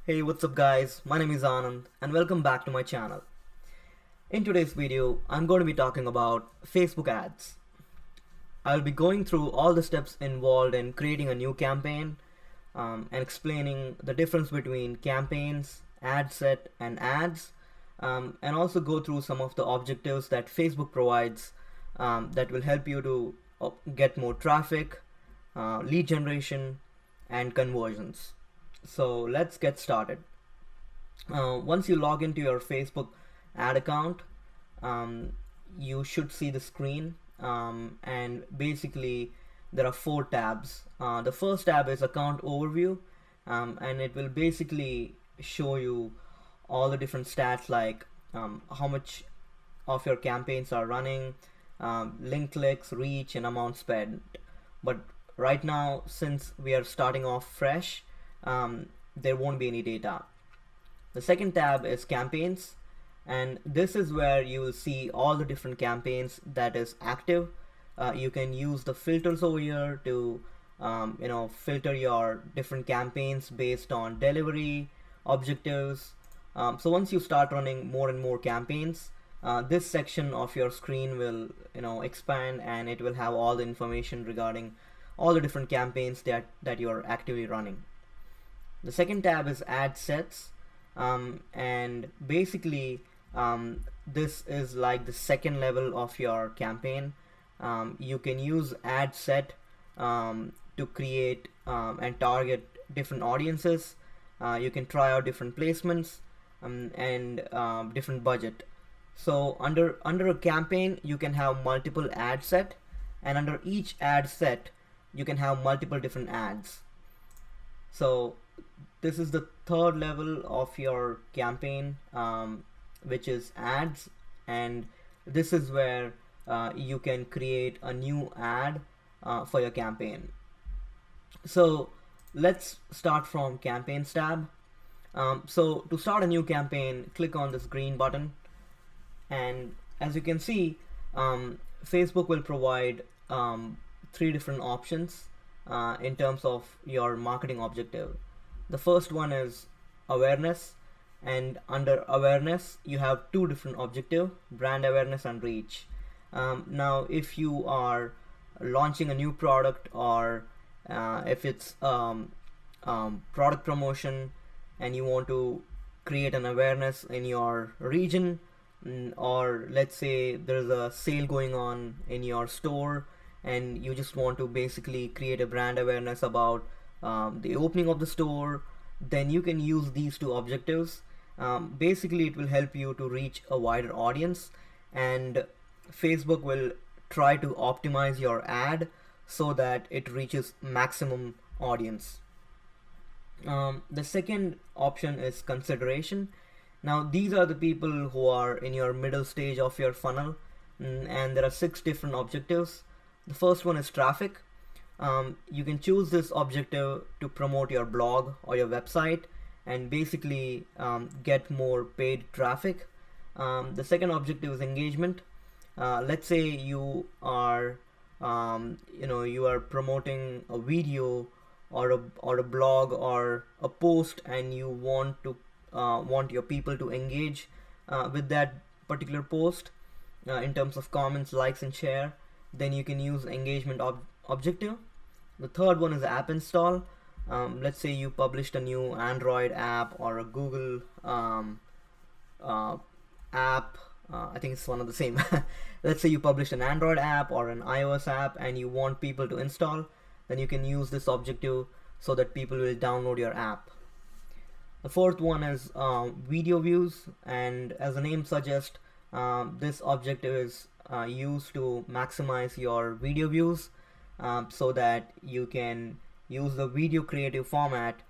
Hey, what's up guys? My name is Anand and welcome back to my channel. In today's video, I'm going to be talking about Facebook ads. I'll be going through all the steps involved in creating a new campaign and explaining the difference between campaigns, ad set, and ads, and also go through some of the objectives that Facebook provides that will help you to get more traffic, lead generation, and conversions. So let's get started. Once you log into your Facebook ad account, um, you should see the screen, and basically there are four tabs. The first tab is account overview, and it will basically show you all the different stats like how much of your campaigns are running, link clicks, reach, and amount spent. But right now, since we are starting off fresh, there won't be any data. The second tab is campaigns, and this is where you will see all the different campaigns that is active. You can use the filters over here to filter your different campaigns based on delivery objectives. So once you start running more and more campaigns, this section of your screen will expand, and it will have all the information regarding all the different campaigns that you are actively running. The second tab is ad sets, and basically this is like the second level of your campaign. You can use ad set to create and target different audiences. You can try out different placements and different budget. So under a campaign, you can have multiple ad set, and under each ad set you can have multiple different ads. So this is the third level of your campaign, which is ads, and this is where you can create a new ad for your campaign. So let's start from campaigns tab. So to start a new campaign, click on this green button, and as you can see, Facebook will provide three different options in terms of your marketing objective. The first one is awareness, and under awareness you have two different objectives: brand awareness and reach. Now if you are launching a new product, or if it's product promotion and you want to create an awareness in your region, or let's say there's a sale going on in your store and you just want to basically create a brand awareness about the opening of the store, then you can use these two objectives. Basically it will help you to reach a wider audience, and Facebook will try to optimize your ad so that it reaches maximum audience. The second option is consideration. Now these are the people who are in your middle stage of your funnel, and there are 6 different objectives. The first one is traffic. You can choose this objective to promote your blog or your website and basically get more paid traffic. The second objective is engagement. Let's say you are you are promoting a video or a blog or a post, and you want your people to engage with that particular post in terms of comments, likes, and share. Then you can use engagement objective. The third one is app install. Let's say you published a new Android app or a Google app. I think it's one of the same. Let's say you published an Android app or an iOS app and you want people to install, then you can use this objective so that people will download your app. The fourth one is video views, and as the name suggests, this objective is used to maximize your video views, so that you can use the video creative format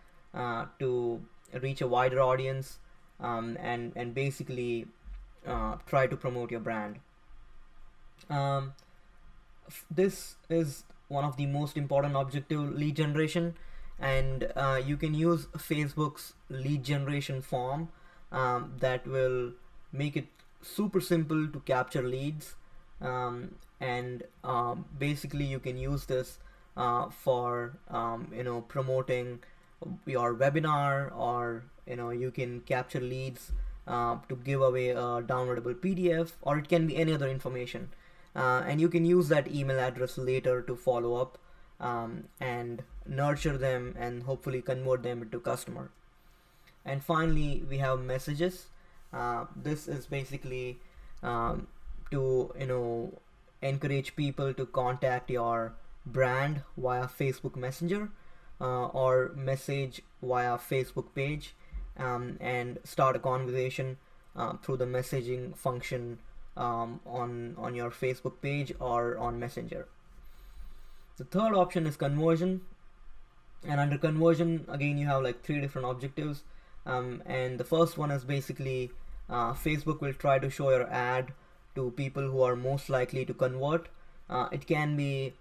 to reach a wider audience, and basically try to promote your brand. This is one of the most important objective, lead generation, and you can use Facebook's lead generation form that will make it super simple to capture leads, and basically you can use this for promoting your webinar, or you can capture leads to give away a downloadable PDF, or it can be any other information, and you can use that email address later to follow up and nurture them and hopefully convert them into customer. And finally, we have messages. This is basically to encourage people to contact your brand via Facebook Messenger or message via Facebook page, and start a conversation through the messaging function on your Facebook page or on Messenger. The third option is conversion, and under conversion again you have like 3 different objectives, and the first one is basically Facebook will try to show your ad to people who are most likely to convert. It can be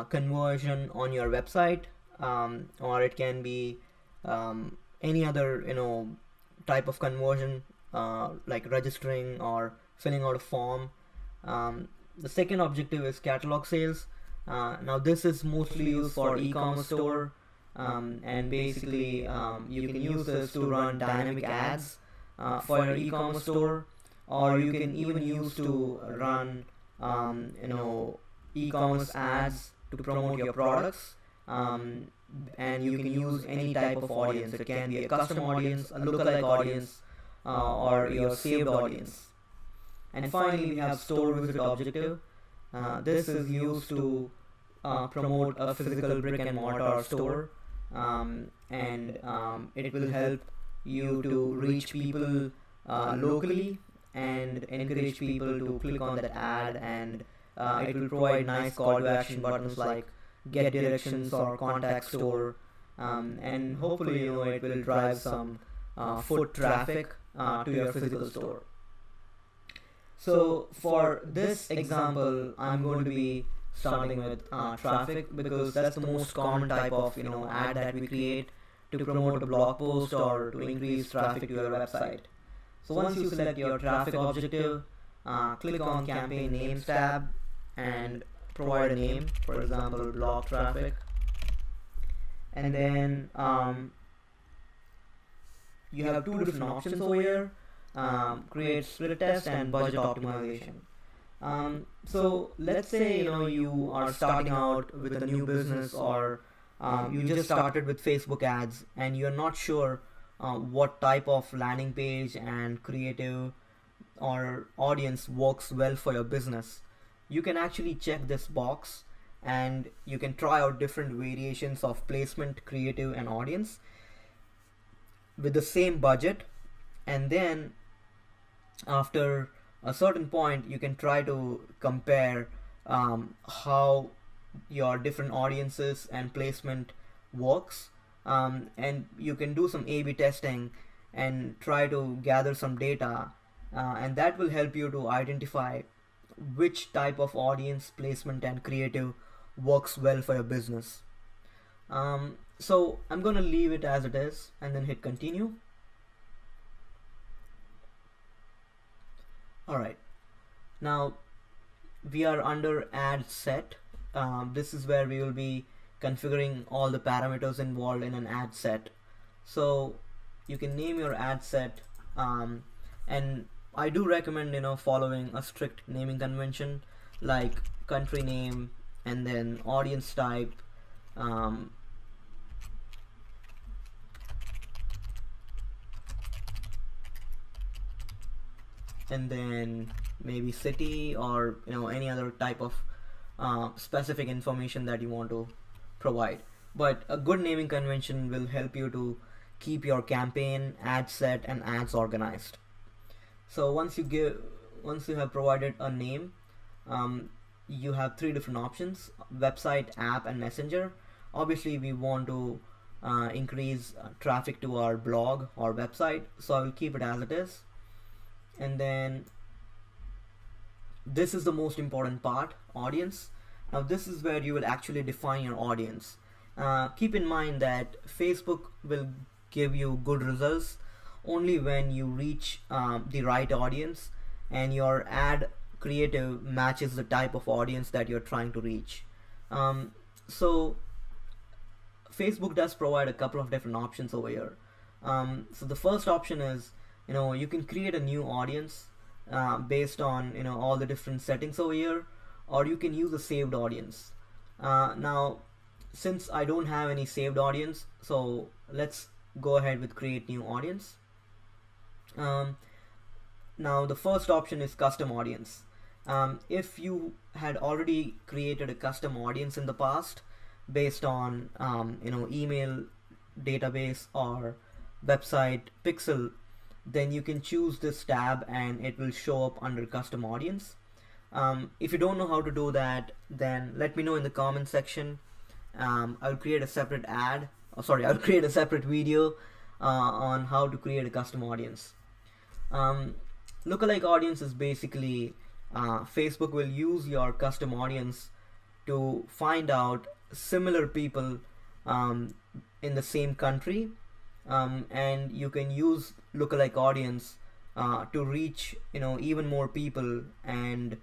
conversion on your website, or it can be any other type of conversion, like registering or filling out a form. The second objective is catalog sales. Now this is mostly used for e-commerce store, and basically you can use this to run dynamic ads for your e-commerce store, or you can even use to run e-commerce ads to promote your products, and you can use any type of audience. It can be a custom audience, a lookalike audience, or your saved audience. And finally, we have store visit objective. This is used to promote a physical brick and mortar store, and it will help you to reach people locally and encourage people to click on that ad, and it will provide nice call to action buttons like get directions or contact store, and hopefully it will drive some foot traffic to your physical store. So for this example, I'm going to be starting with traffic, because that's the most common type of ad that we create to promote a blog post or to increase traffic to your website. So once you select your traffic objective, click on campaign names tab and provide a name, for example blog traffic, and then you have 2 different options over here, create split test and budget optimization. So let's say you are starting out with a new business, or you just started with Facebook ads and you're not sure what type of landing page and creative or audience works well for your business. You can actually check this box and you can try out different variations of placement, creative and audience with the same budget, and then after a certain point you can try to compare how your different audiences and placement works, and you can do some A/B testing and try to gather some data, and that will help you to identify which type of audience, placement and creative works well for your business. So I'm gonna leave it as it is and then hit continue. Alright, now we are under ad set. This is where we will be configuring all the parameters involved in an ad set. So you can name your ad set, and I do recommend following a strict naming convention like country name and then audience type, and then maybe city, or any other type of specific information that you want to provide. But a good naming convention will help you to keep your campaign, ad set and ads organized. So once you have provided a name, you have 3 different options: website, app and messenger. Obviously we want to increase traffic to our blog or website, so I will keep it as it is. And then this is the most important part, audience. Now this is where you will actually define your audience. Keep in mind that Facebook will give you good results only when you reach the right audience and your ad creative matches the type of audience that you're trying to reach. So Facebook does provide a couple of different options over here. So the first option is, you can create a new audience based on all the different settings over here, or you can use a saved audience. Now, since I don't have any saved audience, so let's go ahead with create new audience. Now the first option is custom audience. If you had already created a custom audience in the past based on email database or website pixel, then you can choose this tab and it will show up under custom audience. If you don't know how to do that, then let me know in the comment section. I'll create a separate I'll create a separate video on how to create a custom audience. Lookalike audience is basically Facebook will use your custom audience to find out similar people in the same country, and you can use lookalike audience to reach even more people and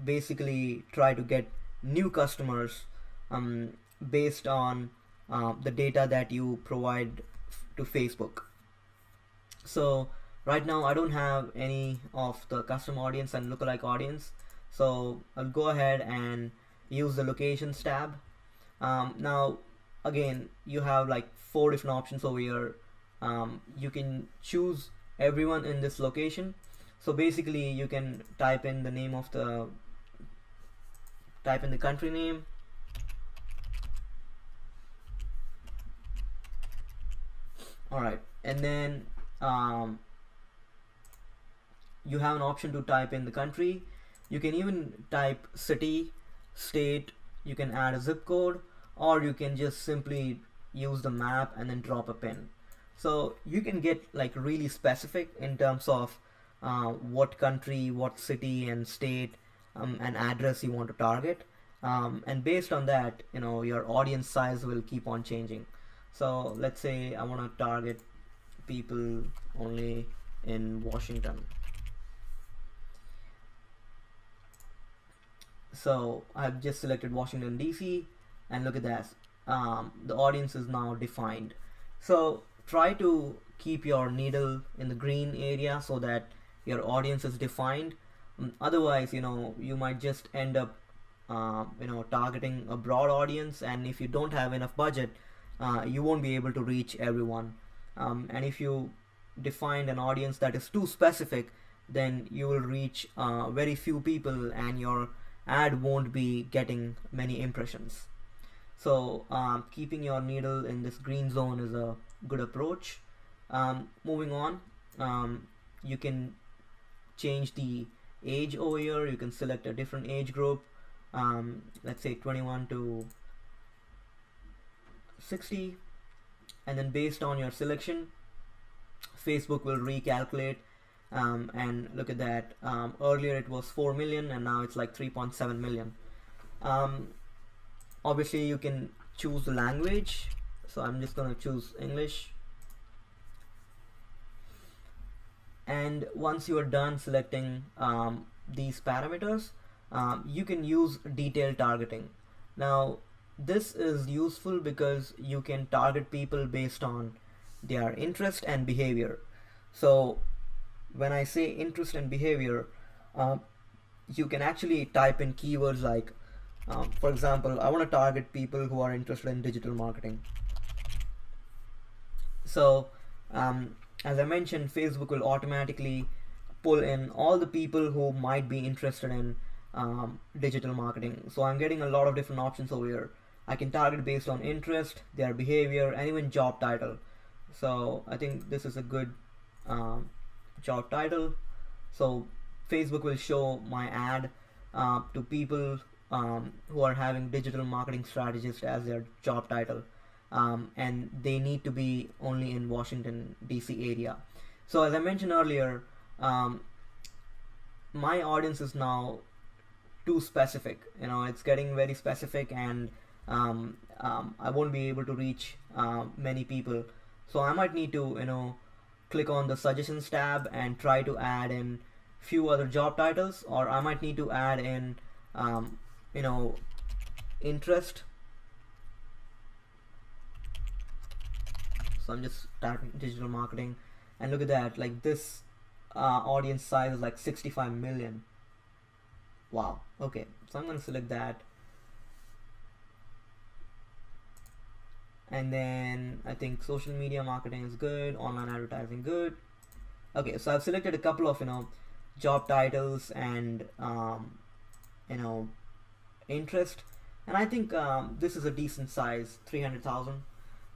basically try to get new customers based on the data that you provide to Facebook. So right now I don't have any of the custom audience and lookalike audience, so I'll go ahead and use the locations tab. Now again, you have like 4 different options over here. You can choose everyone in this location. So basically you can type in the name of the country name, alright, and then you have an option to type in the country. You can even type city, state, you can add a zip code, or you can just simply use the map and then drop a pin. So you can get like really specific in terms of what country, what city and state and address you want to target, and based on that your audience size will keep on changing. So let's say I want to target people only in Washington. So I've just selected Washington DC, and look at that, the audience is now defined. So try to keep your needle in the green area so that your audience is defined. Otherwise you might just end up targeting a broad audience, and if you don't have enough budget, you won't be able to reach everyone. And if you define an audience that is too specific, then you will reach very few people and your ad won't be getting many impressions. So keeping your needle in this green zone is a good approach. Moving on, you can change the age over here. You can select a different age group, let's say 21 to 60, and then based on your selection, Facebook will recalculate, and look at that, earlier it was 4 million and now it's like 3.7 million. Obviously you can choose the language, so I'm just gonna choose English. And once you are done selecting these parameters, you can use detailed targeting. Now this is useful because you can target people based on their interest and behavior. So when I say interest and behavior, you can actually type in keywords like for example, I want to target people who are interested in digital marketing. So as I mentioned, Facebook will automatically pull in all the people who might be interested in digital marketing. So I'm getting a lot of different options over here. I can target based on interest, their behavior, and even job title. So I think this is a good job title. So Facebook will show my ad to people who are having digital marketing strategist as their job title, and they need to be only in Washington DC area. So as I mentioned earlier, my audience is now too specific. It's getting very specific, and I won't be able to reach many people. So I might need to click on the suggestions tab and try to add in few other job titles, or I might need to add in interest So I'm just typing digital marketing, and look at that, like this audience size is like 65 million. Wow. Okay, so I'm going to select that, and then I think social media marketing is good, online advertising good. Okay, so I've selected a couple of job titles and interest, and I think this is a decent size, 300,000.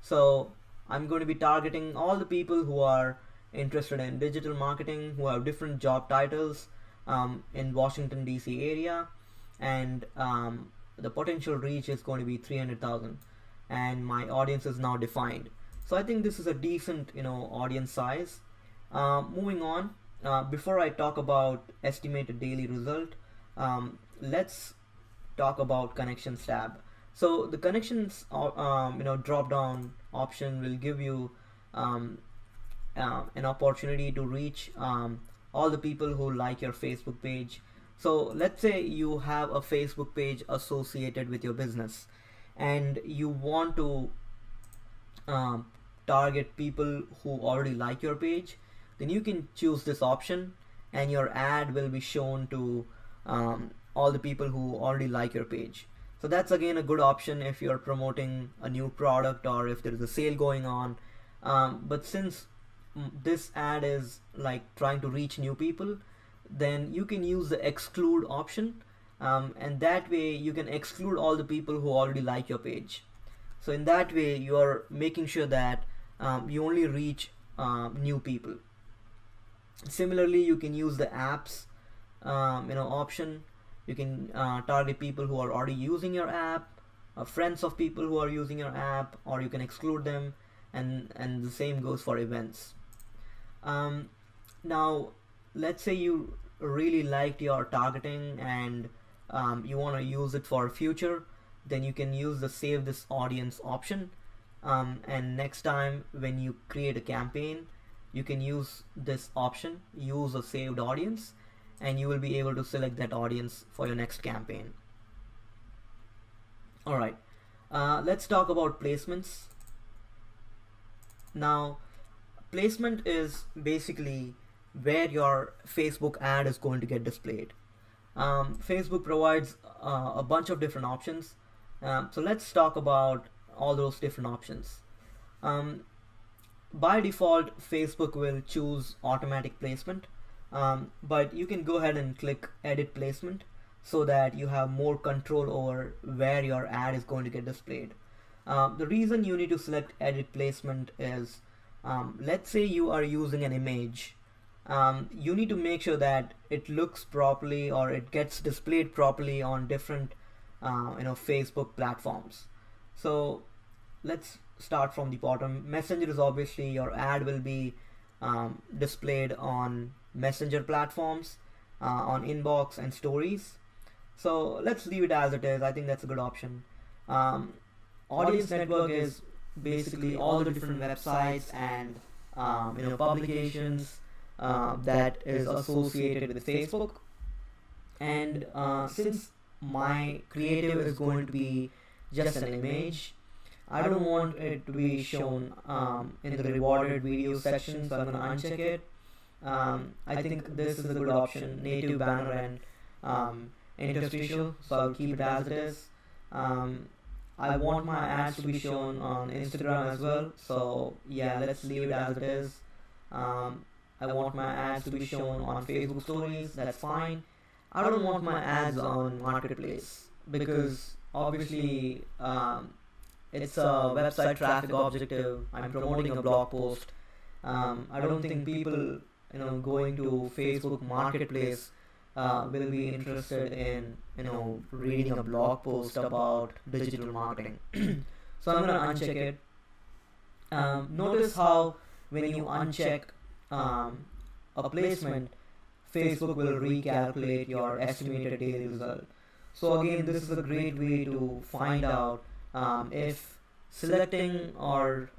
So I'm going to be targeting all the people who are interested in digital marketing, who have different job titles in Washington DC area, and the potential reach is going to be 300,000, and my audience is now defined. So I think this is a decent audience size. Moving on, before I talk about estimated daily result, let's talk about connections tab. So the connections drop down option will give you an opportunity to reach all the people who like your Facebook page. So let's say you have a Facebook page associated with your business, and you want to target people who already like your page. Then you can choose this option, and your ad will be shown to all the people who already like your page. So that's again a good option if you're promoting a new product or if there's a sale going on. But since this ad is like trying to reach new people, then you can use the exclude option, and that way you can exclude all the people who already like your page. So in that way you are making sure that you only reach new people. Similarly, you can use the apps option. You can target people who are already using your app, friends of people who are using your app, or you can exclude them, and the same goes for events. Now let's say you really liked your targeting and you want to use it for future, then you can use the save this audience option, and next time when you create a campaign, you can use this option, use a saved audience, and you will be able to select that audience for your next campaign. Alright, let's talk about placements. Now, placement is basically where your Facebook ad is going to get displayed. Facebook provides a bunch of different options. So let's talk about all those different options. By default, Facebook will choose automatic placement, but you can go ahead and click edit placement so that you have more control over where your ad is going to get displayed. The reason you need to select edit placement is, let's say you are using an image. You need to make sure that it looks properly or it gets displayed properly on different Facebook platforms. So let's start from the bottom. Messenger is obviously your ad will be displayed on Messenger platforms, on inbox and stories. So let's leave it as it is. I think that's a good option. Audience network is basically all the different websites and publications that is associated with Facebook. And since my creative is going to be just an image, I don't want it to be shown in the rewarded video section, so I'm going to uncheck it. I think this is a good option, native banner and interstitial, so I'll keep it as it is. I want my ads to be shown on Instagram as well, so yeah, let's leave it as it is. I want my ads to be shown on Facebook stories, that's fine. I don't want my ads on Marketplace because obviously it's a website traffic objective. I'm promoting a blog post. I don't think people going to Facebook Marketplace will be interested in reading a blog post about digital marketing. So I'm going to uncheck it. Notice how when you uncheck a placement, Facebook will recalculate your estimated daily result. So again, this is a great way to find out if selecting or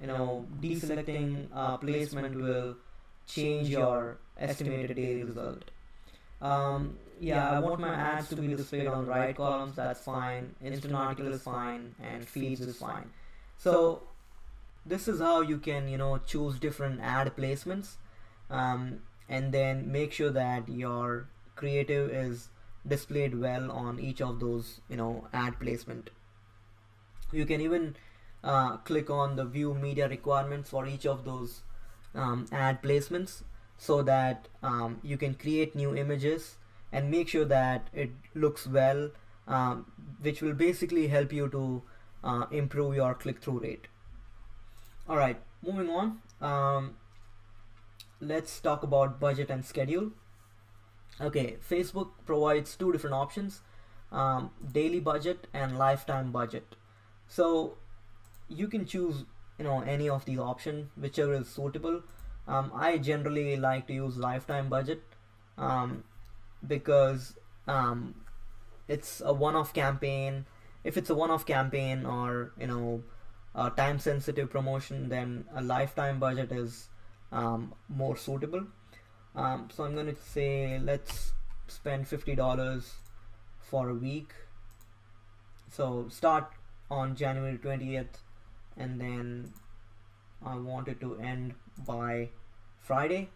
deselecting placement will change your estimated daily result. Yeah, I want my ads to be displayed on the right columns, that's fine. Instant article is fine, and feeds is fine. So this is how you can, choose different ad placements, and then make sure that your creative is displayed well on each of those, ad placement. You can even click on the view media requirements for each of those ad placements, so that you can create new images and make sure that it looks well, which will basically help you to improve your click-through rate. Alright, moving on. Let's talk about budget and schedule. Okay, Facebook provides two different options, daily budget and lifetime budget. So you can choose, any of these options, whichever is suitable. I generally like to use lifetime budget, because it's a one-off campaign. If it's a one-off campaign, or a time-sensitive promotion, then a lifetime budget is more suitable. So I'm going to say let's spend $50 for a week. So start on January 20th, and then I want it to end by Friday,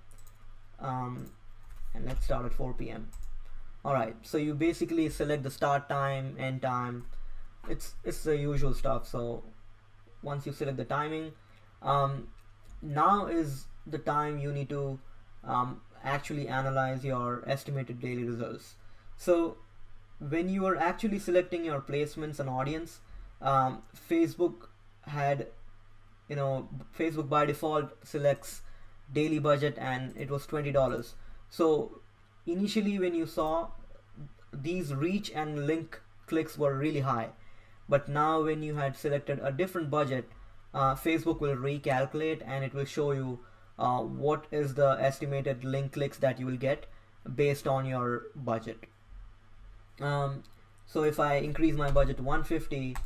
and let's start at 4 p.m. Alright, so you basically select the start time, end time. It's the usual stuff. So once you select the timing, now is the time you need to actually analyze your estimated daily results. So when you are actually selecting your placements and audience, Facebook had, Facebook by default selects daily budget, and it was $20. So initially when you saw, these reach and link clicks were really high, but now when you had selected a different budget, Facebook will recalculate, and it will show you what is the estimated link clicks that you will get based on your budget. So if I increase my budget to 150,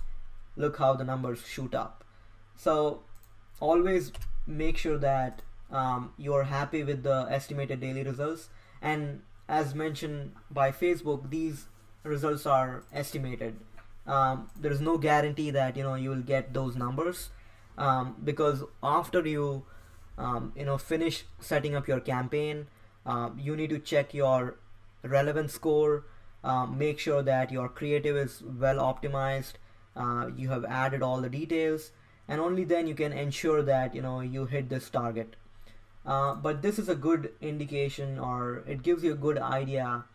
look how the numbers shoot up. So always make sure that you're happy with the estimated daily results, and as mentioned by Facebook, these results are estimated. There is no guarantee that you will get those numbers, because after you finish setting up your campaign, you need to check your relevance score, make sure that your creative is well optimized, you have added all the details, and only then you can ensure that you hit this target. But this is a good indication, or it gives you a good idea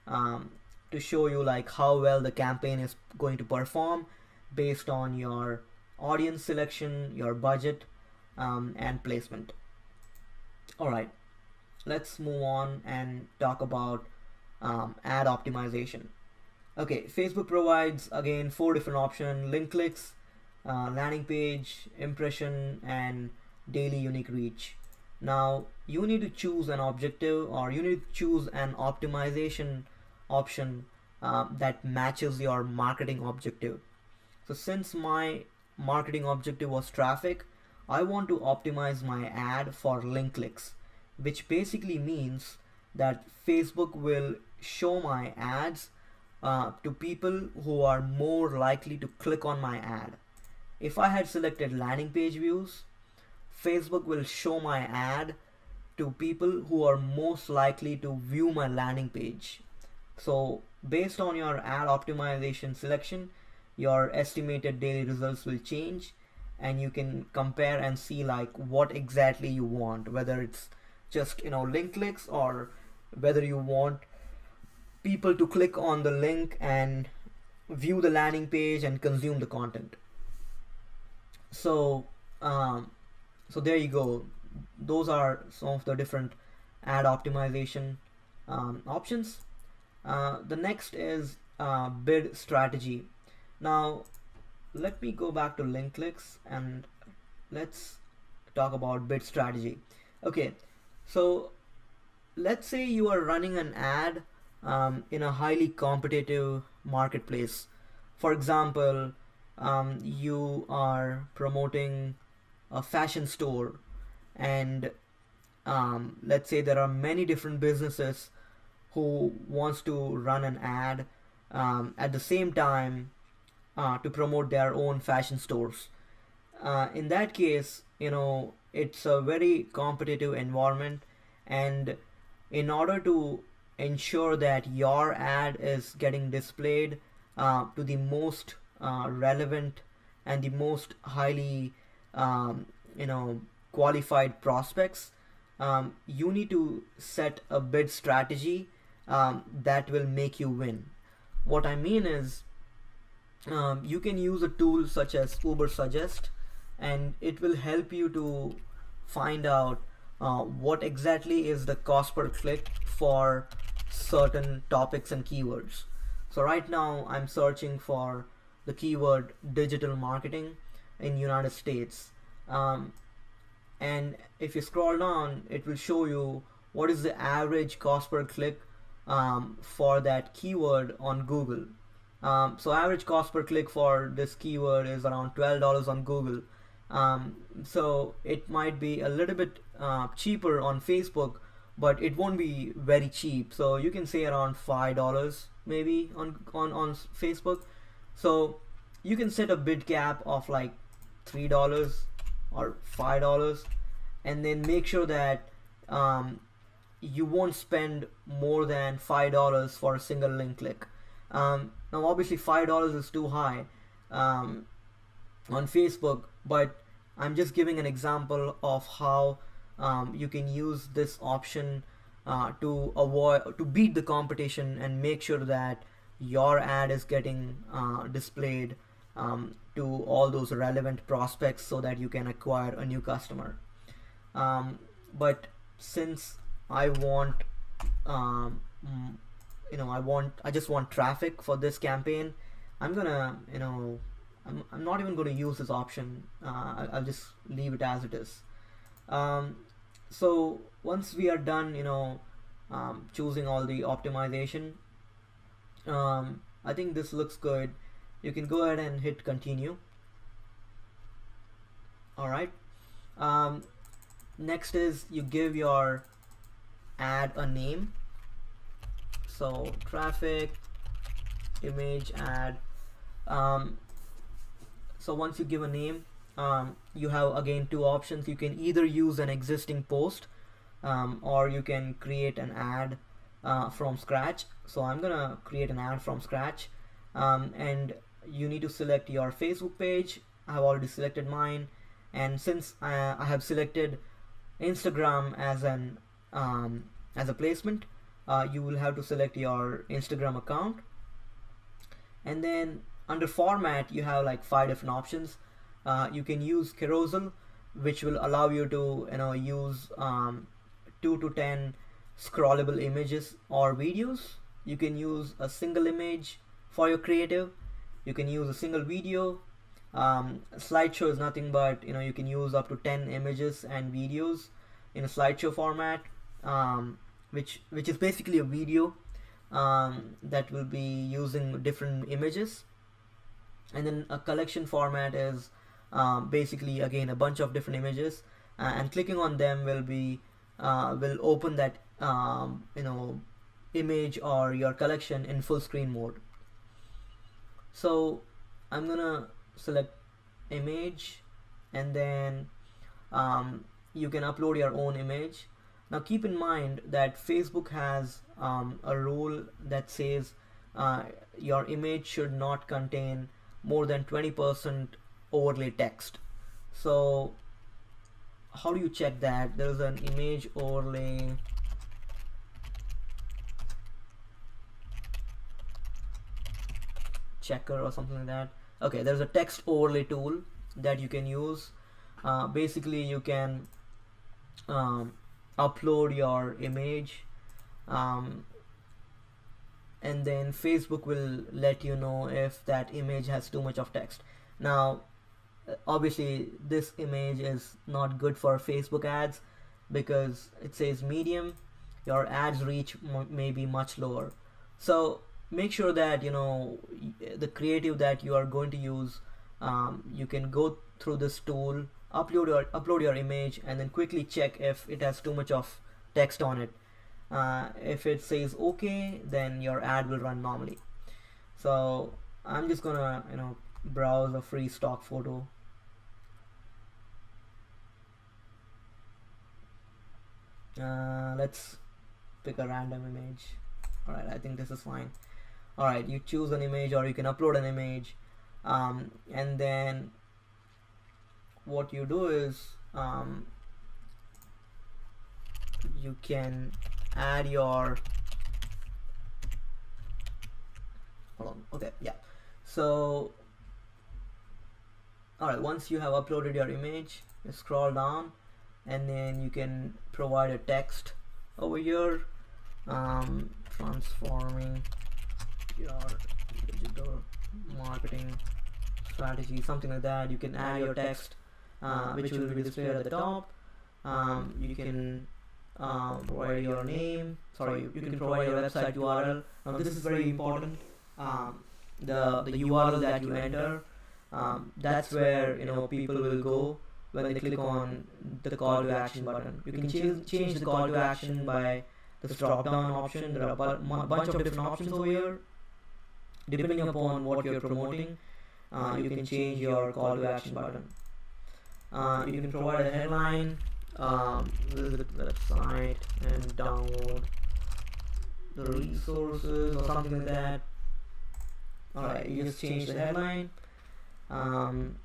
to show you like how well the campaign is going to perform based on your audience selection, your budget, and placement. Alright, let's move on and talk about ad optimization. Okay, Facebook provides again 4 different options: link clicks, landing page, impression, and daily unique reach. Now you need to choose an objective, or you need to choose an optimization option that matches your marketing objective. So since my marketing objective was traffic, I want to optimize my ad for link clicks, which basically means that Facebook will show my ads to people who are more likely to click on my ad. If I had selected landing page views, Facebook will show my ad to people who are most likely to view my landing page. So based on your ad optimization selection, your estimated daily results will change, and you can compare and see like what exactly you want, whether it's just link clicks, or whether you want people to click on the link and view the landing page and consume the content. So so there you go. Those are some of the different ad optimization options. The next is bid strategy. Now let me go back to link clicks and let's talk about bid strategy. Okay, so let's say you are running an ad in a highly competitive marketplace. For example, you are promoting a fashion store, and let's say there are many different businesses who wants to run an ad at the same time to promote their own fashion stores. In that case, it's a very competitive environment, and in order to ensure that your ad is getting displayed to the most relevant and the most highly um, you know qualified prospects, you need to set a bid strategy that will make you win. What I mean is, you can use a tool such as Uber Suggest, and it will help you to find out what exactly is the cost per click for certain topics and keywords. So right now I'm searching for the keyword digital marketing in United States. Um, and if you scroll down, it will show you what is the average cost per click for that keyword on Google. So average cost per click for this keyword is around $12 on Google. So it might be a little bit cheaper on Facebook, but it won't be very cheap. So you can say around $5 maybe on Facebook. So you can set a bid cap of like $3 or $5, and then make sure that you won't spend more than $5 for a single link click. Now obviously $5 is too high on Facebook, but I'm just giving an example of how you can use this option to beat the competition and make sure that your ad is getting displayed to all those relevant prospects so that you can acquire a new customer. But since I want I just want traffic for this campaign, I'm gonna I'm not even going to use this option. I'll just leave it as it is. So once we are done choosing all the optimization, I think this looks good. You can go ahead and hit continue. Alright, next is you give your ad a name. So traffic image ad. So once you give a name, you have again two options. You can either use an existing post or you can create an ad from scratch. So I'm gonna create an ad from scratch, and you need to select your Facebook page. I have already selected mine, and since I have selected Instagram as a placement, you will have to select your Instagram account, and then under format you have like 5 different options. You can use carousel, which will allow you to use 2 to 10 scrollable images or videos. You can use a single image for your creative. You can use a single video. Slideshow is nothing but you can use up to 10 images and videos in a slideshow format, which is basically a video that will be using different images. And then a collection format is basically again a bunch of different images, and clicking on them will open that image or your collection in full screen mode. So I'm gonna select image, and then you can upload your own image. Now keep in mind that Facebook has a rule that says your image should not contain more than 20% overlay text. So how do you check that? There's an image overlay checker or something like that. Okay, there's a text overlay tool that you can use. Basically you can upload your image, and then Facebook will let you know if that image has too much of text. Now obviously this image is not good for Facebook ads because it says medium. Your ads reach may be much lower. So make sure that the creative that you are going to use, you can go through this tool, upload your image, and then quickly check if it has too much of text on it. If it says okay, then your ad will run normally. So I'm just gonna browse a free stock photo. Let's pick a random image. Alright, I think this is fine. Alright, you choose an image, or you can upload an image, and then what you do is you can add your so alright, once you have uploaded your image, you scroll down and then you can provide a text over here, transforming your digital marketing strategy, something like that. You can add your text, which will be displayed at the top. You can provide your name, you can provide your website URL. Now this is very important. The URL that you enter, that's where people will go when they click on the call to action button. You can change the call to action by this drop down option. There are a bunch of different options over here. Depending upon what you're promoting, you can change your call to action button. You can provide a headline, visit the website and download the resources or something like that. Alright, you just change the headline, and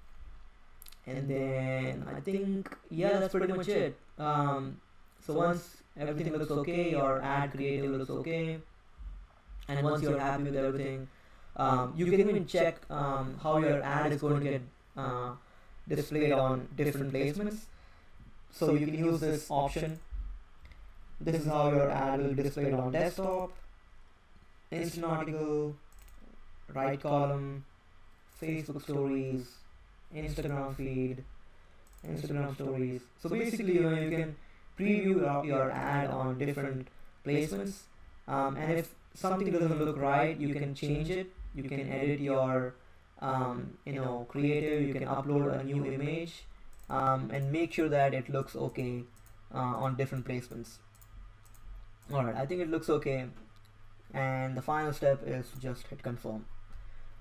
then I think that's pretty much it. So once everything looks okay, your ad creative looks okay, and once you're happy with everything, you can even check how your ad is going to get displayed on different placements. So you can use this option. This is how your ad will be displayed on desktop, instant article, right column, Facebook stories, Instagram feed, Instagram stories. So basically, you can preview your ad on different placements, and if something doesn't look right, you can change it. You can edit your creative. You can upload a new image, and make sure that it looks okay on different placements. Alright, I think it looks okay, and the final step is to just hit confirm.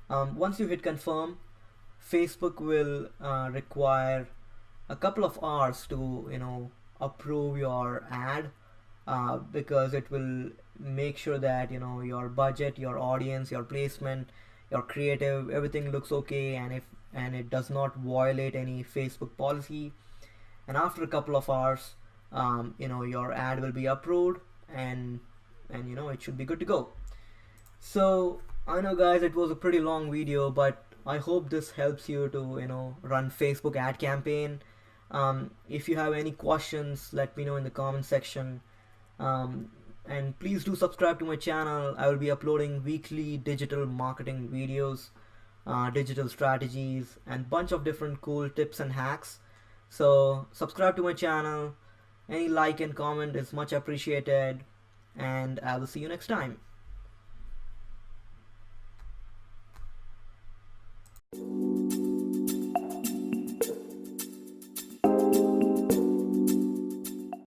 Once you hit confirm, Facebook will require a couple of hours to approve your ad, because it will make sure that your budget, your audience, your placement, your creative, everything looks okay, and it does not violate any Facebook policy. And after a couple of hours, your ad will be approved, and it should be good to go. So I know, guys, it was a pretty long video, but I hope this helps you to run Facebook ad campaign. If you have any questions, let me know in the comment section, and please do subscribe to my channel. I will be uploading weekly digital marketing videos, digital strategies, and bunch of different cool tips and hacks. So subscribe to my channel. Any like and comment is much appreciated, and I will see you next time.